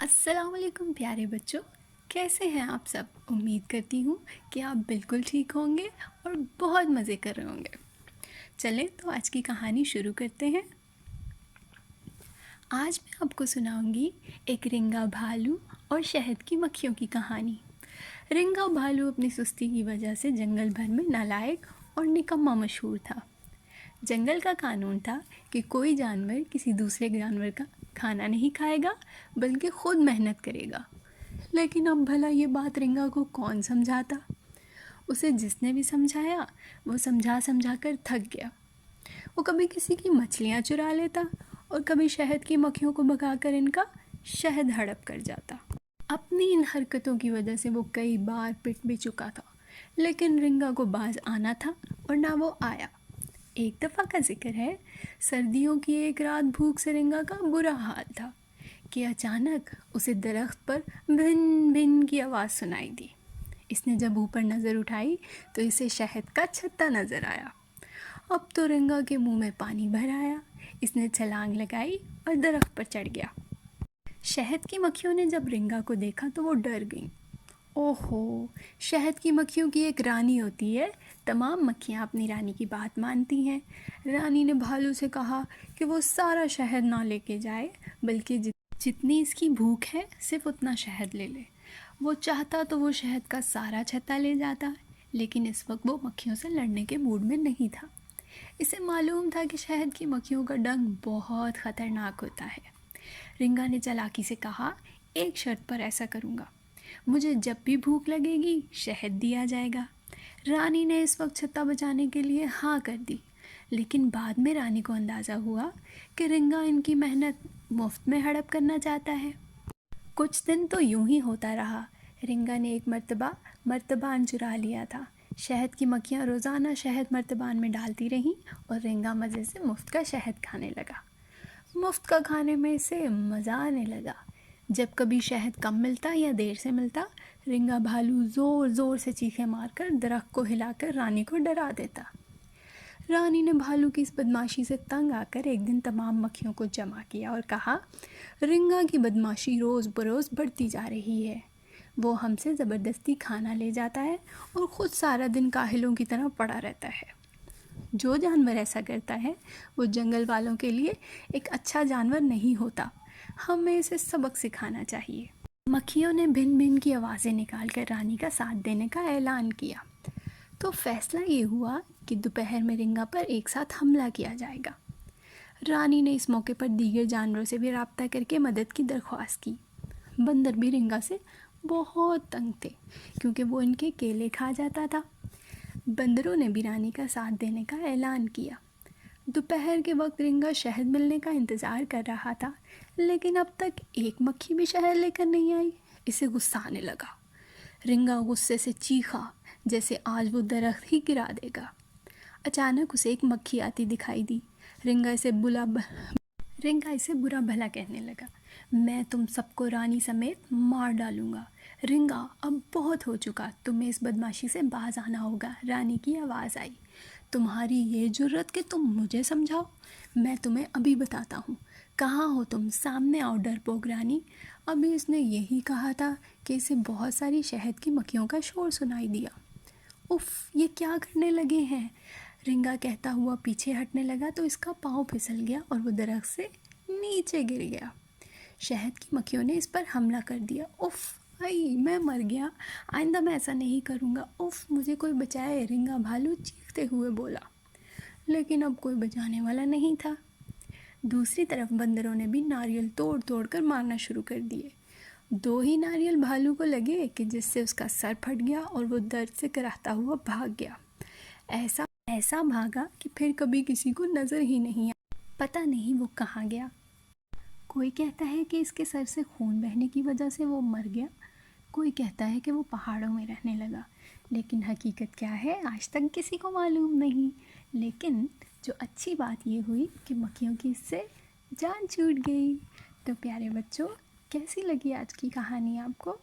अस्सलाम वालेकुम प्यारे बच्चों। कैसे हैं आप सब? उम्मीद करती हूँ कि आप बिल्कुल ठीक होंगे और बहुत मज़े कर रहे होंगे। चलें तो आज की कहानी शुरू करते हैं। आज मैं आपको सुनाऊंगी एक रिंगा भालू और शहद की मक्खियों की कहानी। रिंगा भालू अपनी सुस्ती की वजह से जंगल भर में नालायक और निकम्मा मशहूर था। जंगल का कानून था कि कोई जानवर किसी दूसरे जानवर का खाना नहीं खाएगा बल्कि खुद मेहनत करेगा। लेकिन अब भला ये बात रिंगा को कौन समझाता? उसे जिसने भी समझाया वो समझा समझा कर थक गया। वो कभी किसी की मछलियाँ चुरा लेता और कभी शहद की मक्खियों को भगाकर इनका शहद हड़प कर जाता। अपनी इन हरकतों की वजह से वो कई बार पिट भी चुका था, लेकिन रिंगा को बाज आना था और ना वो आया। एक दफ़ा का जिक्र है, सर्दियों की एक रात भूख से रिंगा का बुरा हाल था कि अचानक उसे दरख्त पर भिन भिन की आवाज़ सुनाई दी। इसने जब ऊपर नज़र उठाई तो इसे शहद का छत्ता नज़र आया। अब तो रिंगा के मुंह में पानी भर आया। इसने छलांग लगाई और दरख्त पर चढ़ गया। शहद की मक्खियों ने जब रिंगा को देखा तो वो डर गईं। ओहो, शहद की मक्खियों की एक रानी होती है। तमाम मक्खियाँ अपनी रानी की बात मानती हैं। रानी ने भालू से कहा कि वो सारा शहद ना लेके जाए, बल्कि जितनी इसकी भूख है सिर्फ उतना शहद ले ले। वो चाहता तो वो शहद का सारा छत्ता ले जाता, लेकिन इस वक्त वो मक्खियों से लड़ने के मूड में नहीं था। इसे मालूम था कि शहद की मक्खियों का डंक बहुत ख़तरनाक होता है। रिंगा ने चालाकी से कहा, एक शर्त पर ऐसा करूँगा, मुझे जब भी भूख लगेगी शहद दिया जाएगा। रानी ने इस वक्त छत्ता बचाने के लिए हाँ कर दी, लेकिन बाद में रानी को अंदाज़ा हुआ कि रिंगा इनकी मेहनत मुफ्त में हड़प करना चाहता है। कुछ दिन तो यूं ही होता रहा। रिंगा ने एक मर्तबा मर्तबान चुरा लिया था। शहद की मक्खियाँ रोज़ाना शहद मर्तबान में डालती रहीं और रिंगा मज़े से मुफ्त का शहद खाने लगा। मुफ्त का खाने में इसे मज़ा आने लगा। जब कभी शहद कम मिलता या देर से मिलता, रिंगा भालू ज़ोर ज़ोर से चीखें मारकर दरख्त को हिलाकर रानी को डरा देता। रानी ने भालू की इस बदमाशी से तंग आकर एक दिन तमाम मक्खियों को जमा किया और कहा, रिंगा की बदमाशी रोज़ बरोज़ बढ़ती जा रही है। वो हमसे ज़बरदस्ती खाना ले जाता है और ख़ुद सारा दिन काहिलों की तरह पड़ा रहता है। जो जानवर ऐसा करता है वो जंगल वालों के लिए एक अच्छा जानवर नहीं होता। हमें इसे सबक सिखाना चाहिए। मक्खियों ने भिन भिन की आवाज़ें निकालकर रानी का साथ देने का ऐलान किया। तो फैसला ये हुआ कि दोपहर में रिंगा पर एक साथ हमला किया जाएगा। रानी ने इस मौके पर दीगर जानवरों से भी रब्ता करके मदद की दरख्वास्त की। बंदर भी रिंगा से बहुत तंग थे, क्योंकि वो इनके केले खा जाता था। बंदरों ने भी रानी का साथ देने का ऐलान किया। दोपहर के वक्त रिंगा शहद मिलने का इंतज़ार कर रहा था, लेकिन अब तक एक मक्खी भी शहद लेकर नहीं आई। इसे गुस्सा आने लगा। रिंगा गुस्से से चीखा जैसे आज वो दरख्त ही गिरा देगा। अचानक उसे एक मक्खी आती दिखाई दी। रिंगा इसे बुरा भला कहने लगा। मैं तुम सबको रानी समेत मार डालूंगा। रिंगा, अब बहुत हो चुका, तुम्हें इस बदमाशी से बाज आना होगा। रानी की आवाज़ आई। तुम्हारी ये जुर्रत कि तुम मुझे समझाओ? मैं तुम्हें अभी बताता हूँ। कहाँ हो तुम? सामने आओ डरपोक रानी। अभी इसने यही कहा था कि इसे बहुत सारी शहद की मक्खियों का शोर सुनाई दिया। उफ़, ये क्या करने लगे हैं? रिंगा कहता हुआ पीछे हटने लगा तो इसका पाँव फिसल गया और वो दरख्त से नीचे गिर गया। शहद की मक्खियों ने इस पर हमला कर दिया। उफ़, आई मैं मर गया। आइंदा मैं ऐसा नहीं करूँगा। उफ़, मुझे कोई बचाए, रिंगा भालू चीखते हुए बोला। लेकिन अब कोई बचाने वाला नहीं था। दूसरी तरफ बंदरों ने भी नारियल तोड़ तोड़ कर मारना शुरू कर दिए। दो ही नारियल भालू को लगे कि जिससे उसका सर फट गया और वो दर्द से कराहता हुआ भाग गया। ऐसा ऐसा भागा कि फिर कभी किसी को नज़र ही नहीं आया। पता नहीं वो कहाँ गया। कोई कहता है कि इसके सर से खून बहने की वजह से वो मर गया। कोई कहता है कि वो पहाड़ों में रहने लगा। लेकिन हकीकत क्या है आज तक किसी को मालूम नहीं। लेकिन जो अच्छी बात ये हुई कि मक्खियों की इससे जान छूट गई। तो प्यारे बच्चों, कैसी लगी आज की कहानी आपको?